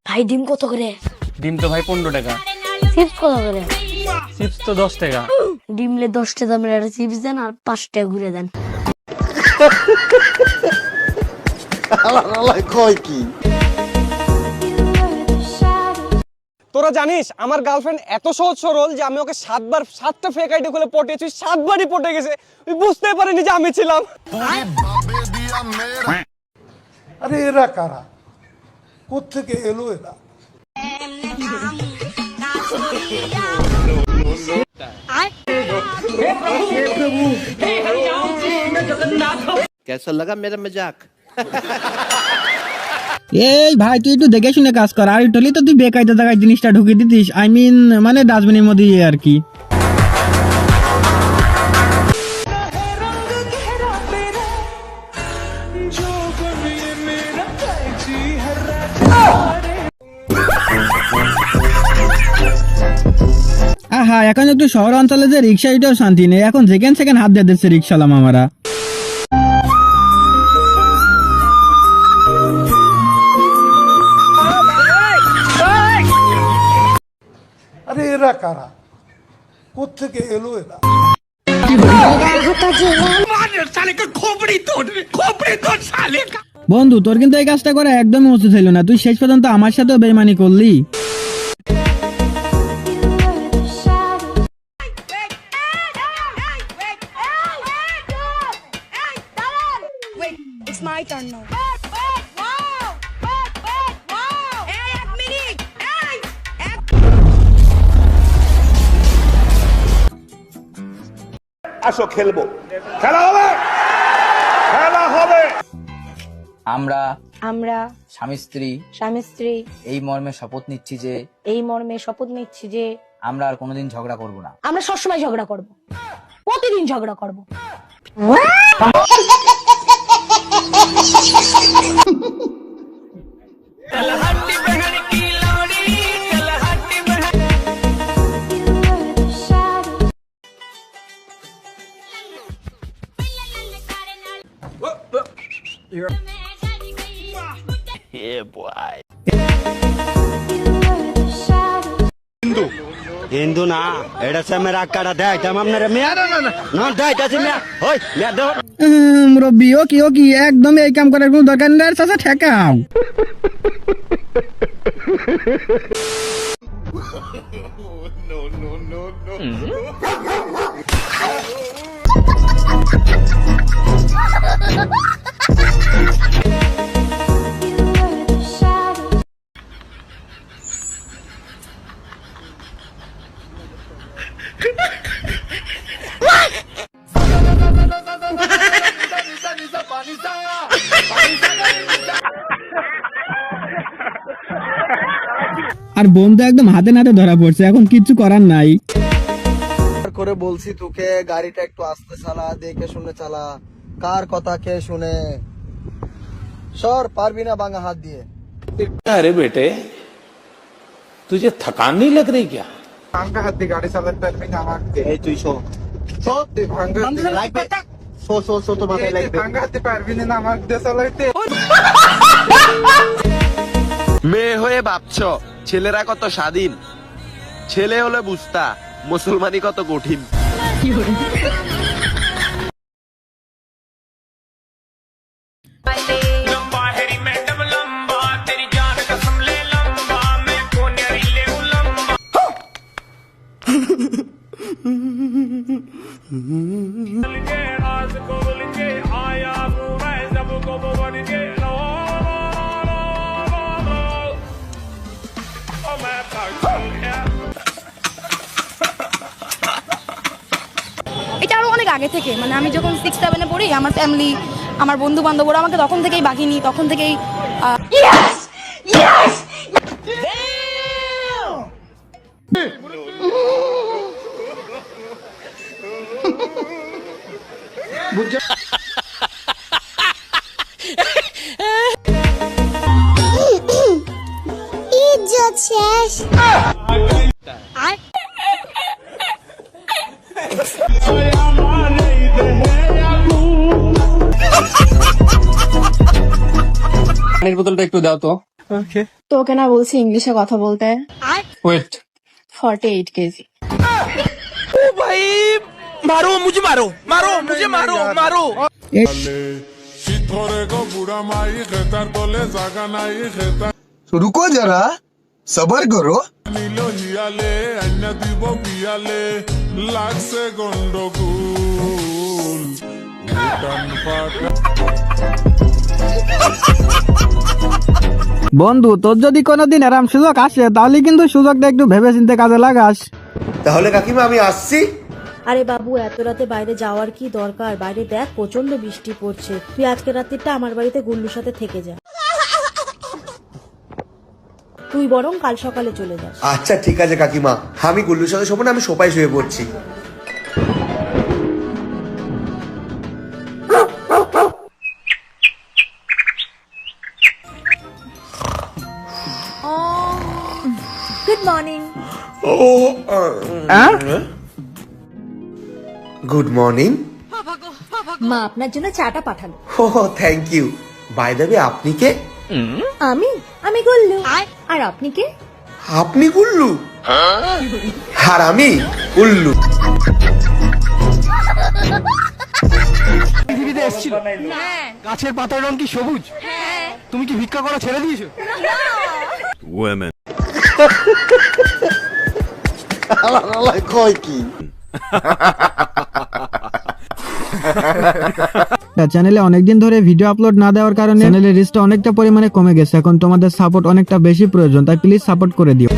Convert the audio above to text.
ভাই ডিম কত করে? ডিম তো ভাই 15 টাকা। চিপস কত করে? চিপস তো 10 টাকা। ডিমলে 10 টাকা দামের একটা চিপস দেন আর 5 টাকা ঘুরে দেন। কয় কি? তোরা জানিস আমার গার্লফ্রেন্ড এত সহজ সরল যে আমি ওকে 7টা ফেক আইডি খুলে পটিয়েছি, 7বারই পটে গেছে। তুই বুঝতে পারিনি যে আমি ছিলাম। আরে এরা কারা? কোত্থেকে এলো এরা? कैसा लगा मेरा मजाक? এই ভাই তুই একটু দেখে শুনে কাজ কর, আর ইটলি তো তুই বেকায়দা জায়গায় জিনিসটা ঢুকিয়ে দিতিস, আই মিন মানে ডাস্টবিনের মধ্যে আর কি। আহা, এখন একটু শহর অঞ্চলে যে রিক্সা এটাও শান্তি নেই, এখন সেকেন্ড হাত দিয়ে দিচ্ছে রিক্সালাম আমরা। আরে এরা কারা? কোত্থেকে এলো এরা? বন্ধু তোর কিন্তু এই কাজটা করা একদমই উচিত ছিল না, তুই শেষ পর্যন্ত আমার সাথেও বেইমানি করলি। It's my turn now. আসো খেলবো, খেলা হবে, খেলা হবে। আমরা আমরা স্বামী স্ত্রী স্বামী স্ত্রী এই মর্মে শপথ নিচ্ছি যে আমরা আর কোনোদিন ঝগড়া করব না। আমরা সবসময় ঝগড়া করব, প্রতিদিন ঝগড়া করব। হিন্দু না, এটা সে মেরা কাটা দেয় তাম আপনার মেয়া না দেয় তাছে মেয়া হই মেয়া দাও। মুরব্বি ও কি একদম এই কাম করার কোনো দরকার নেই, চাচা ঠেকাও। আর বন্ধু একদম হাতে নাতে ধরা পড়ছে, এখন কিচ্ছু করার নাই। করে বলছি তোকে গাড়িটা একটু আস্তে চালা, দেখে শুনে চালা, কার কথা কে শুনে। সর, পারবি না বাংলা হাত দিয়ে। अरे बेटे तुझे थकान नहीं लग रही क्या? ভাঙ্গা হাত দিয়ে গাড়ি চালাতে পারবি না আমাকে? এই তুই শো শো তুই ভাঙ্গা লাগবে, শো শো শো তো মাথায় লাগবে। ভাঙ্গা হাতে পারবি না আমাকে দিয়ে চালাইতে? মেয়ে হয়ে ভাবছো ছেলেরা কত স্বাধীন, ছেলে হলে বুঝতা মুসলমানি কত কঠিন। এটা আরো অনেক আগে থেকে, মানে আমি যখন 6-7-এ পড়ি, আমার ফ্যামিলি, আমার বন্ধু বান্ধব ওরা আমাকে তখন থেকেই বাগিনি, তখন থেকেই ইজ্জত শেষ। পানির বোতলটা একটু দাও তো। তোকে না বলছি ইংলিশে কথা বলতে। ওয়েট। 48 কেজি। रुको जरा सबर करो বন্ধু তোর যদি কোনোদিন এরম সুযোগ আসে তাহলে কিন্তু সুযোগটা একটু ভেবে চিন্তে কাজে লাগাস। তাহলে কাকিমা আমি আসছি। আরে বাবু এত রাতে বাইরে যাওয়ার কি দরকার? বাইরে দেখ প্রচন্ড বৃষ্টি পড়ছে। তুই আজকে রাত্রিটা আমার বাড়িতে গুল্লুর সাথে থেকে যা। তুই বরং কাল সকালে চলে যাস। আচ্ছা ঠিক আছে কাকিমা, আমি গুল্লুর সাথে শোবো না, আমি সোফায় শুয়ে পড়ছি। Good morning. Good morning. মা আপনার জন্য চাটা পাঠালো। ও thank you. By the way আপনি কে? আমি গুল্লু। আর আপনি কে? আপনি গুল্লু আর আমি উল্লু। পৃথিবীতে এসেছিল গাছের পাতার রং কি সবুজ? তুমি কি ভিক্ষা করা ছেড়ে দিয়েছো? কয় কি? চ্যানেলে অনেকদিন ধরে ভিডিও আপলোড না দেওয়ার কারণে চ্যানেলের রিচটা অনেকটা পরিমাণে কমে গেছে। এখন তোমাদের সাপোর্ট অনেকটা বেশি প্রয়োজন, তাই প্লিজ সাপোর্ট করে দিও।